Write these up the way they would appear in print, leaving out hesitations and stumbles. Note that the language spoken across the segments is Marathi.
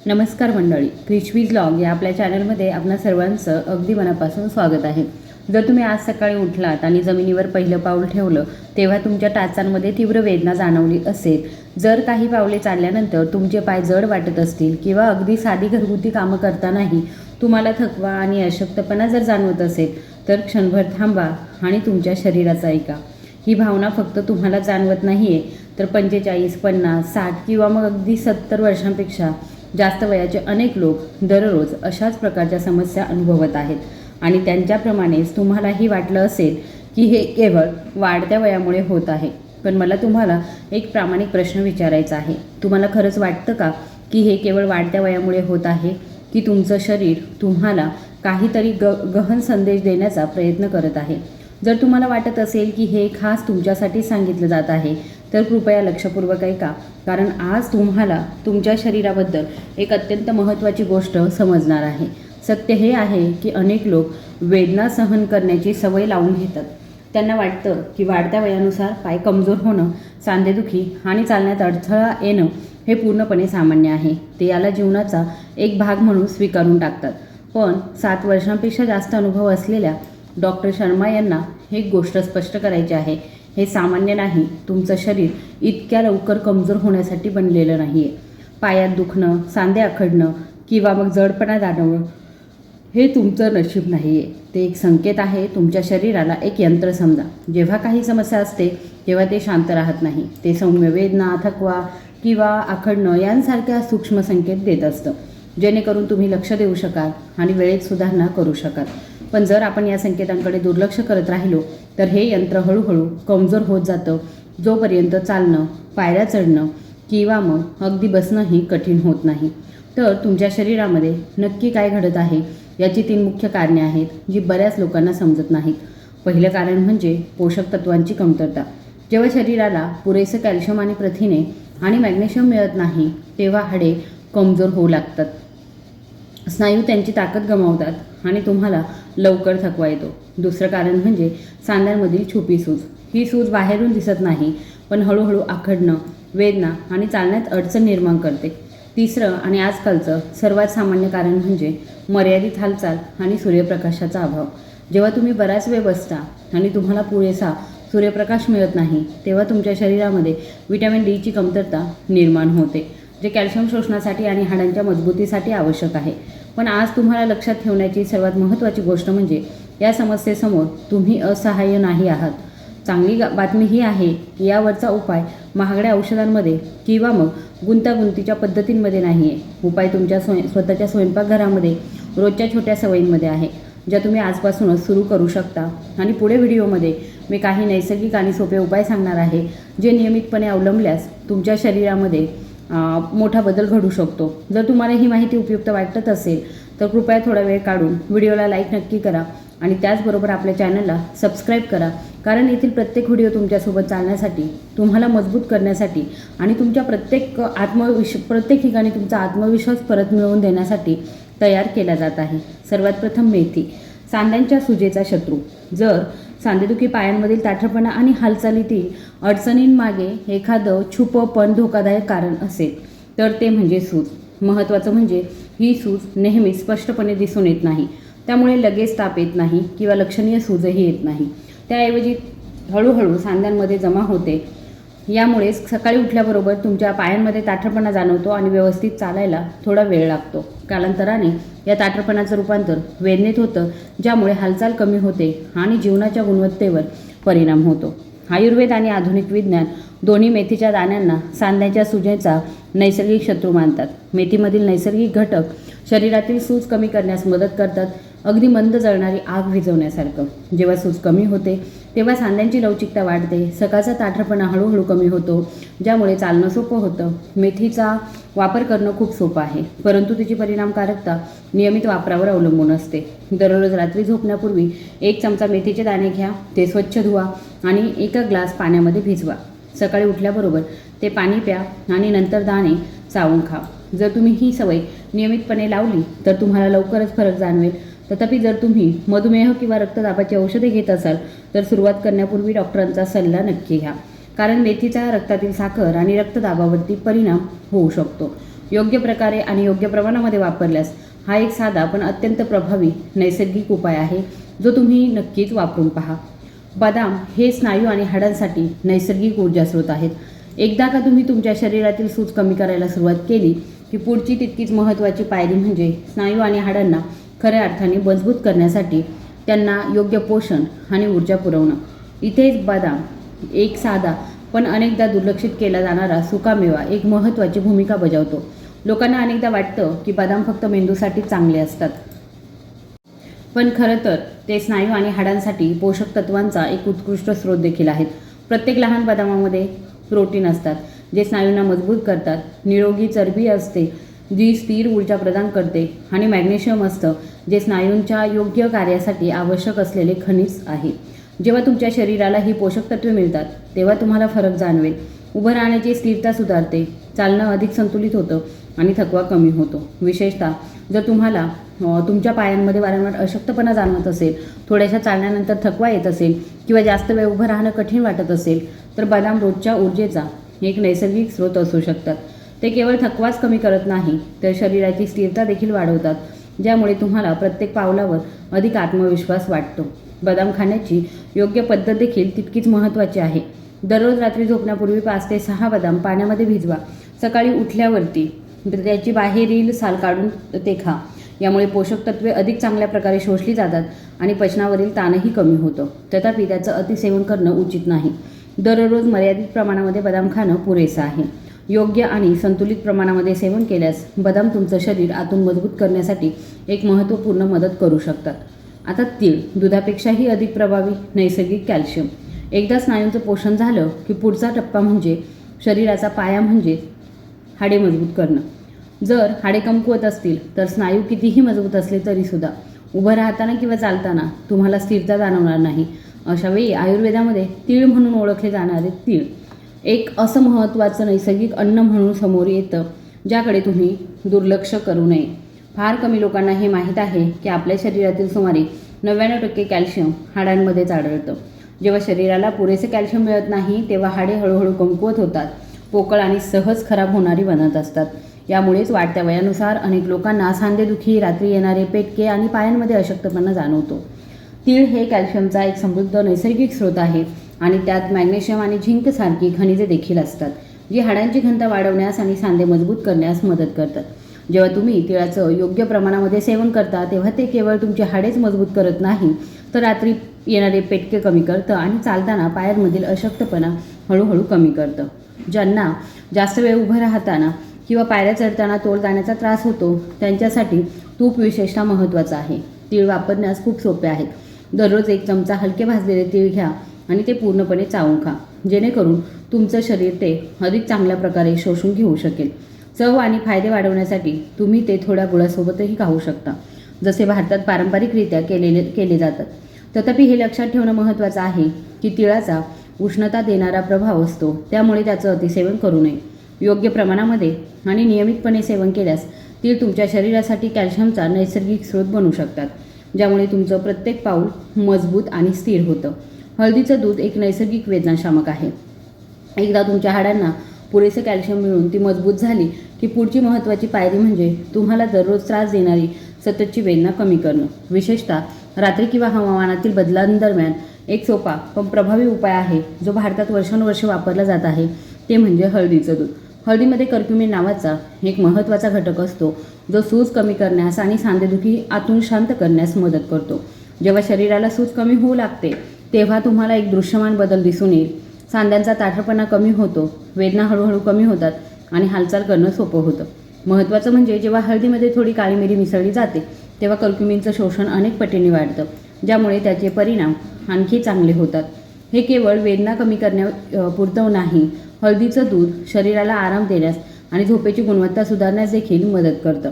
नमस्कार मंडळी, क्रिशवी व्लॉग या आपल्या चॅनलमध्ये आपणा सर्वांचं अगदी मनापासून स्वागत आहे. जर तुम्ही आज सकाळी उठलात आणि जमिनीवर पहिलं पाऊल ठेवलं तेव्हा तुमच्या टाचांमध्ये तीव्र वेदना जाणवली असेल, जर काही पावले चालल्यानंतर तुमचे पाय जड वाटत असतील किंवा अगदी साधी घरगुती कामं करतानाही तुम्हाला थकवा आणि अशक्तपणा जर जाणवत असेल, तर क्षणभर थांबा आणि तुमच्या शरीराचा ऐका. ही भावना फक्त तुम्हाला जाणवत नाही आहे, तर 45, 50, 60 किंवा मग अगदी 70 वर्षांपेक्षा जास्त वयाचे अनेक लोक दररोज अशाच प्रकारच्या समस्या अनुभवत आहेत. आणि त्यांच्याप्रमाणेच तुम्हालाही वाटलं असेल की हे केवळ वाढत्या वयामुळे होत आहे. पण मला तुम्हाला एक प्रामाणिक प्रश्न विचारायचा आहे. तुम्हाला खरंच वाटतं का की हे केवळ वाढत्या वयामुळे होत आहे, की तुमचं शरीर तुम्हाला काहीतरी गहन संदेश देण्याचा प्रयत्न करत आहे? जर तुम्हाला वाटत असेल की हे खास तुमच्यासाठी सांगितलं जात आहे, तर कृपया लक्षपूर्वक ऐका, कारण आज तुम्हाला तुमच्या शरीराबद्दल एक अत्यंत महत्त्वाची गोष्ट समजणार आहे. सत्य हे आहे की अनेक लोक वेदना सहन करण्याची सवय लावून घेतात. त्यांना वाटतं की वाढत्या वयानुसार पाय कमजोर होणं, सांधेदुखी आणि चालण्यात अडथळा येणं हे पूर्णपणे सामान्य आहे. ते याला जीवनाचा एक भाग म्हणून स्वीकारून टाकतात. पण 7 वर्षांपेक्षा जास्त अनुभव असलेल्या डॉक्टर शर्मा यांना एक गोष्ट स्पष्ट करायची आहे. हे सामान्य नाही. तुमचं शरीर इतक्या लवकर कमजोर होण्यासाठी बनलेलं नाही आहे. पायात दुखणं, सांधे आखडणं किंवा मग जडपणा जाणवणं हे तुमचं नशीब नाही आहे. ते एक संकेत आहे. तुमच्या शरीराला एक यंत्र समजा. जेव्हा काही समस्या असते तेव्हा ते शांत राहत नाही. ते सौम्य वेदना, थकवा किंवा आखडणं यांसारख्या सूक्ष्म संकेत देत असतं, जेणेकरून तुम्ही लक्ष देऊ शकाल आणि वेळेत सुधारणा करू शकाल. पण जर आपण या संकेतांकडे दुर्लक्ष करत राहिलो तर हे यंत्र हळूहळू कमजोर होत जातं, जोपर्यंत चालणं, पायऱ्या चढणं किंवा मग अगदी बसणंही कठीण होत नाही. तर तुमच्या शरीरामध्ये नक्की काय घडत आहे याची 3 मुख्य कारणे आहेत, जी बऱ्याच लोकांना समजत नाहीत. पहिलं कारण म्हणजे पोषक तत्वांची कमतरता. जेव्हा शरीराला पुरेसं कॅल्शियम आणि प्रथिने आणि मॅग्नेशियम मिळत नाही, तेव्हा हाडे कमजोर होऊ लागतात, स्नायू त्यांची ताकद गमावतात आणि तुम्हाला लवकर थकवा येतो. दुसरं कारण म्हणजे सांध्यांमधील छुपी सूज. ही सूज बाहेरून दिसत नाही, पण हळूहळू आखडणं, वेदना आणि चालण्यात अडचण निर्माण करते. तिसरं आणि आजकालचं सर्वात सामान्य कारण म्हणजे मर्यादित हालचाल आणि सूर्यप्रकाशाचा अभाव. जेव्हा तुम्ही बराच वेळ बसता आणि तुम्हाला पुरेसा सूर्यप्रकाश मिळत नाही, तेव्हा तुमच्या शरीरामध्ये व्हिटॅमिन डी ची कमतरता निर्माण होते, जे कॅल्शियम शोषणासाठी आणि हाडांच्या मजबूतीसाठी आवश्यक आहे. पण आज तुम्हाला लक्षात ठेवण्याची सर्वात महत्त्वाची गोष्ट म्हणजे या समस्येसमोर तुम्ही असहाय्य नाही आहात. चांगली बातमी ही आहे की यावरचा उपाय महागड्या औषधांमध्ये किंवा मग गुंतागुंतीच्या पद्धतींमध्ये नाही आहे. उपाय तुमच्या स्वतःच्या स्वयंपाकघरामध्ये, रोजच्या छोट्या सवयींमध्ये आहे, ज्या तुम्ही आजपासूनच सुरू करू शकता. आणि पुढे व्हिडिओमध्ये मी काही नैसर्गिक आणि सोपे उपाय सांगणार आहे, जे नियमितपणे अवलंबल्यास तुमच्या शरीरामध्ये मोठा बदल घडू शकतो. जर तुम्हाला ही माहिती उपयुक्त वाटत असेल तर कृपया थोडा वेळ काढून व्हिडिओला लाईक नक्की करा आणि त्याचबरोबर आपल्या चॅनलला सबस्क्राईब करा, कारण येथील प्रत्येक व्हिडिओ तुमच्यासोबत चालण्यासाठी, तुम्हाला मजबूत करण्यासाठी आणि तुमच्या प्रत्येक ठिकाणी तुमचा आत्मविश्वास परत मिळवून देण्यासाठी तयार केला जात आहे. सर्वात प्रथम मेथी, सांध्यांच्या सुजेचा शत्रू. जर सांधेदुखी, पायांमधील ताठरपणा आणि हालचालीतील अडचणींमागे एखादं छुपं पण धोकादायक कारण असेल तर ते म्हणजे सूज. महत्त्वाचं म्हणजे ही सूज नेहमी स्पष्टपणे दिसून येत नाही, त्यामुळे लगेच ताप येत नाही किंवा लक्षणीय सूजही येत नाही. त्याऐवजी हळूहळू सांध्यांमध्ये जमा होते. यामुळे सकाळी उठल्याबरोबर तुमच्या पायांमध्ये ताठरपणा जाणवतो आणि व्यवस्थित चालायला थोडा वेळ लागतो. कालांतराने या ताठरपणाचं रूपांतर वेदनेत होतं, ज्यामुळे हालचाल कमी होते आणि जीवनाच्या गुणवत्तेवर परिणाम होतो. आयुर्वेद आणि आधुनिक विज्ञान दोन्ही मेथीच्या दाण्यांना सांध्याच्या सुजेचा नैसर्गिक शत्रू मानतात. मेथीमधील नैसर्गिक घटक शरीरातील सूज कमी करण्यास मदत करतात, अगदी मंद जळणारी आग विझवण्यासारखं. जेव्हा सूज कमी होते तेव्हा सांध्यांची लवचिकता वाढते, सकाळचा ताठरपणा हळूहळू कमी होतो, ज्यामुळे चालणं सोपं होतं. मेथीचा वापर करणं खूप सोपं आहे, परंतु तिची परिणामकारकता नियमित वापरावर अवलंबून असते. दररोज रात्री झोपण्यापूर्वी 1 चमचा मेथीचे दाणे घ्या. ते स्वच्छ धुवा आणि 1 ग्लास पाण्यामध्ये भिजवा. सकाळी उठल्याबरोबर ते पाणी प्या आणि नंतर दाणे चावून खा. जर तुम्ही ही सवय नियमितपणे लावली तर तुम्हाला लवकरच फरक जाणवेल. तथापि जर तुम्ही मधुमेह किंवा रक्तदाबाची औषधे घेत असाल तर सुरुवात करण्यापूर्वी डॉक्टरांचा सल्ला नक्की घ्या, कारण मेथीचा रक्तातील साखर आणि रक्तदाबावरती परिणाम होऊ शकतो. योग्य प्रकारे आणि योग्य प्रमाणामध्ये वापरल्यास हा एक साधा पण अत्यंत प्रभावी नैसर्गिक उपाय आहे, जो तुम्ही नक्कीच वापरून पहा. बदाम हे स्नायू आणि हाडांसाठी नैसर्गिक ऊर्जा स्रोत आहेत. एकदा का तुम्ही तुमच्या शरीरातील सूज कमी करायला सुरुवात केली की पुढची तितकीच महत्त्वाची पायरी म्हणजे स्नायू आणि हाडांना खऱ्या अर्थाने मजबूत करण्यासाठी त्यांना योग्य पोषण आणि ऊर्जा पुरवणं. इथेच बदाम एक साधा पण अनेकदा दुर्लक्षित केला जाणारा सुकामेवा एक महत्त्वाची भूमिका बजावतो. लोकांना अनेकदा वाटतं की बदाम फक्त मेंदूसाठी चांगले असतात, पण खरं तर ते स्नायू आणि हाडांसाठी पोषक तत्वांचा एक उत्कृष्ट स्रोत देखील आहेत. प्रत्येक लहान बदामामध्ये प्रोटीन असतात जे स्नायूंना मजबूत करतात, निरोगी चरबी असते जी स्थिर ऊर्जा प्रदान करते आणि मॅग्नेशियम असतं जे स्नायूंच्या योग्य कार्यासाठी आवश्यक असलेले खनिज आहे. जेव्हा तुमच्या शरीराला ही पोषक तत्वे मिळतात तेव्हा तुम्हाला फरक जाणवेल. उभं राहण्याची स्थिरता सुधारते, चालणं अधिक संतुलित होतं आणि थकवा कमी होतो. विशेषतः जर तुम्हाला तुमच्या पायांमध्ये वारंवार अशक्तपणा जाणवत असेल, थोड्याशा चालण्यानंतर थकवा येत असेल किंवा जास्त वेळ उभं राहणं कठीण वाटत असेल तर बदाम रोजच्या ऊर्जेचा एक नैसर्गिक स्रोत असू शकतात. ते केवळ थकवाच कमी करत नाही तर शरीराची स्थिरता देखील वाढवतात, ज्यामुळे तुम्हाला प्रत्येक पावलावर अधिक आत्मविश्वास वाटतो. बदाम खाण्याची योग्य पद्धत देखील तितकीच महत्त्वाची आहे. दररोज रात्री झोपण्यापूर्वी 5 ते 6 बदाम पाण्यामध्ये भिजवा. सकाळी उठल्यावरती त्याची बाहेरील साल काढून ते खा. यामुळे पोषक तत्वे अधिक चांगल्या प्रकारे शोषली जातात आणि पचनावरील ताणही कमी होतं. तथापि त्याचं अतिसेवन करणं उचित नाही. दररोज मर्यादित प्रमाणामध्ये बदाम खाणं पुरेसं आहे. योग्य आणि संतुलित प्रमाणामध्ये सेवन केल्यास बदाम तुमचं शरीर आतून मजबूत करण्यासाठी एक महत्त्वपूर्ण मदत करू शकतात. आता तीळ दुधापेक्षाही अधिक प्रभावी नैसर्गिक कॅल्शियम. एकदा स्नायूंचं पोषण झालं की पुढचा टप्पा म्हणजे शरीराचा पाया म्हणजे हाडे मजबूत करणं. जर हाडे कमकुवत असतील तर स्नायू कितीही मजबूत असले तरीसुद्धा उभं राहताना किंवा चालताना तुम्हाला स्थिरता जाणवणार नाही. अशावेळी आयुर्वेदामध्ये तीळ म्हणून ओळखले जाणारे तीळ एक असं महत्त्वाचं नैसर्गिक अन्न म्हणून समोर येतं ज्याकडे तुम्ही दुर्लक्ष करू नये. फार कमी लोकांना हे माहीत आहे की आपल्या शरीरातील सुमारे 99% कॅल्शियम हाडांमध्येच आढळतं. जेव्हा शरीराला पुरेसे कॅल्शियम मिळत नाही तेव्हा हाडे हळूहळू कमकुवत होतात, पोकळ आणि सहज खराब होणारी बनत असतात. यामुळेच वाढत्या वयानुसार अनेक लोकांना सांधेदुखी, रात्री येणारे पेटके आणि पायांमध्ये अशक्तपणा जाणवतो. तीळ हे कॅल्शियमचा एक समृद्ध नैसर्गिक स्रोत आहे आणि त्यात मॅग्नेशियम आणि झिंक सारखी खनिजे देखील असतात, जी हाडांची घनता वाढवण्यास आणि सांधे मजबूत करण्यास मदत करतात. जेव्हा तुम्ही तिळाचं योग्य प्रमाणामध्ये सेवन करता तेव्हा ते केवळ तुमची हाडेच मजबूत करत नाही तर रात्री येणारे पेटके कमी करतं आणि चालताना पायांमधील अशक्तपणा हळूहळू कमी करतं. ज्यांना जास्त वेळ उभं राहताना किंवा पायऱ्या चढताना तोल जाण्याचा त्रास होतो त्यांच्यासाठी तूप विशेषतः महत्त्वाचं आहे. तीळ वापरण्यास खूप सोपे आहेत. दररोज 1 चमचा हलके भाजलेले तीळ घ्या आणि ते पूर्णपणे चावून खा, जेणेकरून तुमचं शरीर ते अधिक चांगल्या प्रकारे शोषून घेऊ शकेल. चव आणि फायदे वाढवण्यासाठी तुम्ही ते थोड्या गुळासोबतही खाऊ शकता, जसे भारतात पारंपरिकरित्या केले जातात. तथापि हे लक्षात ठेवणं महत्त्वाचं आहे की तिळाचा उष्णता देणारा प्रभाव असतो, त्यामुळे त्याचं अतिसेवन करू नये. योग्य प्रमाणामध्ये आणि नियमितपणे सेवन केल्यास तीळ तुमच्या शरीरासाठी कॅल्शियमचा नैसर्गिक स्रोत बनू शकतात, ज्यामुळे तुमचं प्रत्येक पाऊल मजबूत आणि स्थिर होतं. हळदीचं दूध एक नैसर्गिक वेदनाशामक आहे. एकदा तुमच्या हाडांना पुरेसे कॅल्शियम मिळून ती मजबूत झाली की पुढची महत्त्वाची पायरी म्हणजे तुम्हाला दररोज त्रास देणारी सततची वेदना कमी करणं. विशेषतः रात्री किंवा हवामानातील बदलांदरम्यान एक सोपा पण प्रभावी उपाय आहे जो भारतात वर्षानुवर्षे वापरला जात आहे, ते म्हणजे हळदीचं दूध. हळदीमध्ये कर्क्युमिन नावाचा एक महत्त्वाचा घटक असतो जो सूज कमी करण्यास आणि सांधेदुखी आतून शांत करण्यास मदत करतो. जेव्हा शरीराला सूज कमी होऊ लागते तेव्हा तुम्हाला एक दृश्यमान बदल दिसून येईल. सांध्यांचा ताठरपणा कमी होतो, वेदना हळूहळू कमी होतात आणि हालचाल करणं सोपं होतं. महत्त्वाचं म्हणजे जेव्हा हळदीमध्ये थोडी काळी मिरी मिसळली जाते तेव्हा कर्क्युमिनचं शोषण अनेक पटींनी वाढतं, ज्यामुळे त्याचे परिणाम आणखी चांगले होतात. हे केवळ वेदना कमी करण्यापुरतं नाही, हळदीचं दूध शरीराला आराम देण्यास आणि झोपेची गुणवत्ता सुधारण्यास देखील मदत करतं.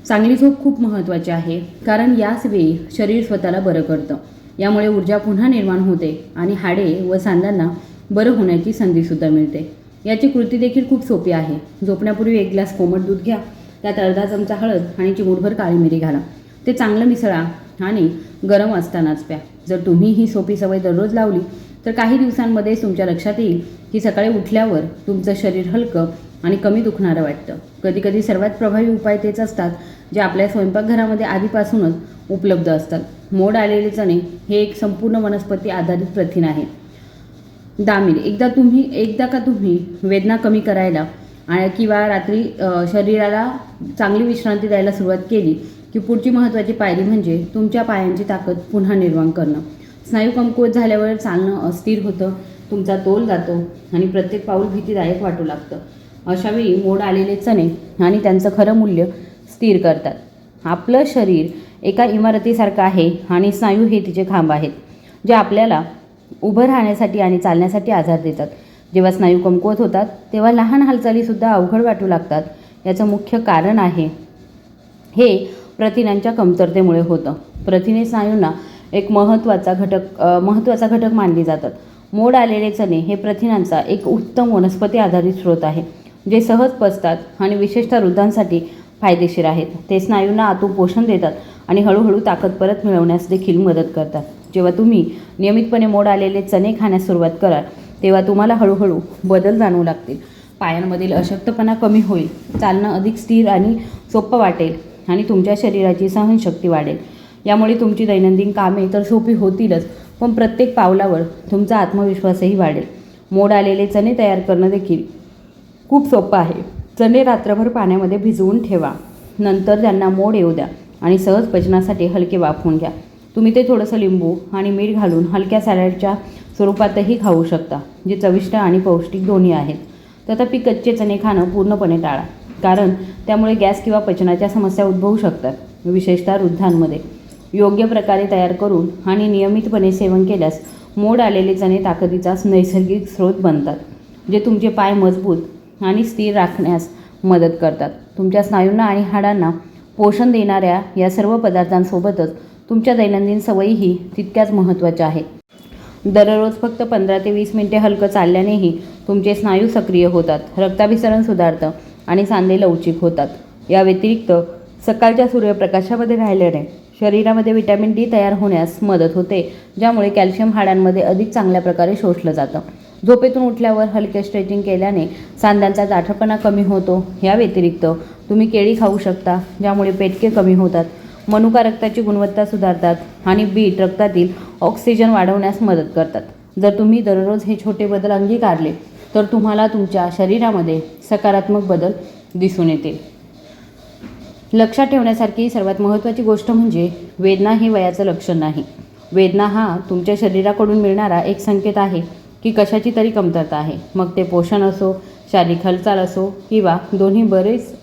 चांगली झोप खूप महत्त्वाची आहे, कारण याच वेळी शरीर स्वतःला बरं करतं. यामुळे ऊर्जा पुन्हा निर्माण होते आणि हाडे व सांध्यांना बरं होण्याची संधीसुद्धा मिळते. याची कृती देखील खूप सोपी आहे. झोपण्यापूर्वी 1 ग्लास कोमट दूध घ्या, त्यात अर्धा चमचा हळद आणि चिमूटभर काळी मिरी घाला. ते चांगलं मिसळा आणि गरम असतानाच प्या. जर तुम्ही ही सोपी सवय दररोज लावली तर काही दिवसांमध्ये तुमच्या लक्षात येईल की सकाळी उठल्यावर तुमचं शरीर हलकं आणि कमी दुखणारं वाटतं. कधीकधी सर्वात प्रभावी उपाय तेच असतात जे आपल्या स्वयंपाकघरामध्ये आधीपासूनच उपलब्ध असतात. मोड आलेले चणे हे एक संपूर्ण वनस्पती आधारित प्रथिन आहे. दामिर एकदा का तुम्ही वेदना कमी करायला किंवा रात्री शरीराला चांगली विश्रांती द्यायला सुरुवात केली की पुढची महत्त्वाची पायरी म्हणजे तुमच्या पायांची ताकद पुन्हा निर्माण करणं. स्नायू कमकुवत झाल्यावर चालणं अस्थिर होतं, तुमचा तोल जातो आणि प्रत्येक पाऊल भीतीदायक वाटू लागतं. अशावेळी मोड आलेले चणे आणि त्यांचं खरं मूल्य स्थिर करतात. आपलं शरीर एका इमारतीसारखं आहे आणि स्नायू हे तिचे खांब आहेत जे आपल्याला उभं राहण्यासाठी आणि चालण्यासाठी आधार देतात. जेव्हा स्नायू कमकुवत होतात तेव्हा लहान हालचालीसुद्धा अवघड वाटू लागतात. याचं मुख्य कारण आहे हे प्रथिनांच्या कमतरतेमुळे होतं. प्रथिने स्नायूंना एक महत्त्वाचा घटक मानली जातात. मोड आलेले चणे हे प्रथिनांचा एक उत्तम वनस्पती आधारित स्रोत आहे जे सहज पचतात आणि विशेषतः वृद्धांसाठी फायदेशीर आहेत. ते स्नायूंना आतून पोषण देतात आणि हळूहळू ताकद परत मिळवण्यास देखील मदत करतात. जेव्हा तुम्ही नियमितपणे मोड आलेले चणे खाण्यास सुरुवात कराल तेव्हा तुम्हाला हळूहळू बदल जाणवू लागतील. पायांमधील अशक्तपणा कमी होईल, चालणं अधिक स्थिर आणि सोपं वाटेल आणि तुमच्या शरीराची सहनशक्ती वाढेल. यामुळे तुमची दैनंदिन कामे तर सोपी होतीलच, पण प्रत्येक पावलावर तुमचा आत्मविश्वासही वाढेल. मोड आलेले चणे तयार करणं देखील खूप सोपं आहे. चणे रात्रभर पाण्यामध्ये भिजवून ठेवा, नंतर त्यांना मोड येऊ द्या आणि सहज पचनासाठी हलके वाफवून घ्या. तुम्ही ते थोडंसं लिंबू आणि मीठ घालून हलक्या सॅलडच्या स्वरूपातही खाऊ शकता, जे चविष्ट आणि पौष्टिक दोन्ही आहेत. तथापि कच्चे चणे खाणं पूर्णपणे टाळा, कारण त्यामुळे गॅस किंवा पचनाच्या समस्या उद्भवू शकतात, विशेषतः वृद्धांमध्ये. योग्य प्रकारे तयार करून आणि नियमितपणे सेवन केल्यास मोड आलेले चणे ताकदीचा नैसर्गिक स्रोत बनतात, जे तुमचे पाय मजबूत आणि स्थिर राखण्यास मदत करतात. तुमच्या स्नायूंना आणि हाडांना पोषण देणाऱ्या या सर्व पदार्थांसोबतच तुमच्या दैनंदिन सवयीही तितक्याच महत्त्वाच्या आहेत. दररोज फक्त 15 ते 20 मिनिटे हलकं चालल्यानेही तुमचे स्नायू सक्रिय होतात, रक्ताभिसरण सुधारतं आणि सांधे लवचिक होतात. या व्यतिरिक्त सकाळच्या सूर्यप्रकाशामध्ये राहिल्याने शरीरामध्ये व्हिटॅमिन डी तयार होण्यास मदत होते, ज्यामुळे कॅल्शियम हाडांमध्ये अधिक चांगल्या प्रकारे शोषलं जातं. झोपेतून उठल्यावर हलके स्ट्रेचिंग केल्याने सांध्यांचा जाठरपणा कमी होतो. या व्यतिरिक्त तुम्ही केळी खाऊ शकता, ज्यामुळे पेटके कमी होतात. मनुका रक्ताची गुणवत्ता सुधारतात आणि बीट रक्तातील ऑक्सिजन वाढवण्यास मदत करतात. जर तुम्ही दररोज हे छोटे बदल अंगीकारले तर तुम्हाला तुमच्या शरीरामध्ये सकारात्मक बदल दिसून येतील. लक्षात ठेवण्यासारखी सर्वात महत्त्वाची गोष्ट म्हणजे वेदना ही वयाचं लक्षण नाही. वेदना हा तुमच्या शरीराकडून मिळणारा एक संकेत आहे की कशाची तरी कमतरता आहे. मग ते पोषण असो, शारीरिक हालचाल असो किंवा दोन्ही. बरेच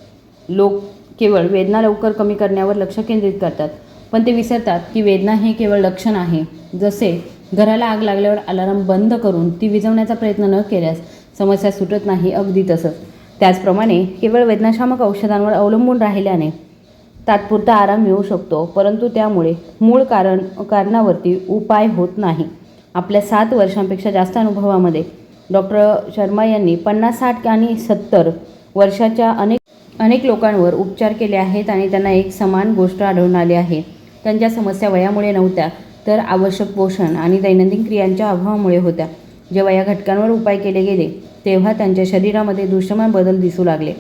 लोक केवळ वेदना लवकर कमी करण्यावर लक्ष केंद्रित करतात, पण ते विसरतात की वेदना हे केवळ लक्षण आहे. जसे घराला आग लागल्यावर अलार्म बंद करून ती विझवण्याचा प्रयत्न न केल्यास समस्या सुटत नाही, अगदी तसंच. त्याचप्रमाणे केवळ वेदनाशामक औषधांवर अवलंबून राहिल्याने तात्पुरता आराम मिळू शकतो, परंतु त्यामुळे मूळ कारणावरती उपाय होत नाही. आपल्या 7 वर्षांपेक्षा जास्त अनुभवामध्ये डॉक्टर शर्मा यांनी 50, 60 आणि 70 वर्षाच्या अनेक लोकांवर उपचार केले आहेत आणि त्यांना एक समान गोष्ट आढळून आली आहे. त्यांच्या समस्या वयामुळे नव्हत्या, तर आवश्यक पोषण आणि दैनंदिन क्रियांच्या अभावामुळे होत्या. जेव्हा या घटकांवर उपाय केले गेले तेव्हा त्यांच्या शरीरामध्ये दृश्यमान बदल दिसू लागले.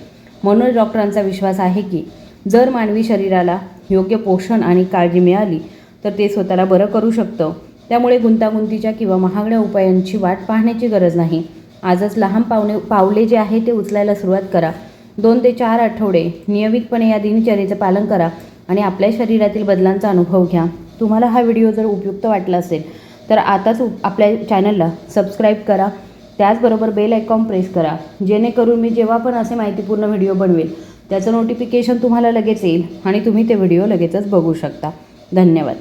म्हणून डॉक्टरांचा विश्वास आहे की जर मानवी शरीराला योग्य पोषण आणि काळजी मिळाली तर ते स्वतःला बरं करू शकतं. त्यामुळे गुंतागुंतीच्या किंवा महागड्या उपायांची वाट पाहण्याची गरज नाही. आजच लहान पावले जे आहे ते उचलायला सुरुवात करा. 2 ते 4 आठवडे नियमितपणे या दिनचर्येचं पालन करा आणि आपल्या शरीरातील बदलांचा अनुभव घ्या. तुम्हाला हा व्हिडिओ जर उपयुक्त वाटला असेल तर आताच आपल्या चॅनलला सबस्क्राईब करा. त्याचबरोबर बेल आयकॉन प्रेस करा, जेणेकरून मी जेव्हा पण असे माहितीपूर्ण व्हिडिओ बनवेल त्याचं नोटिफिकेशन तुम्हाला लगेच येईल आणि तुम्ही ते व्हिडिओ लगेचच बघू शकता. धन्यवाद.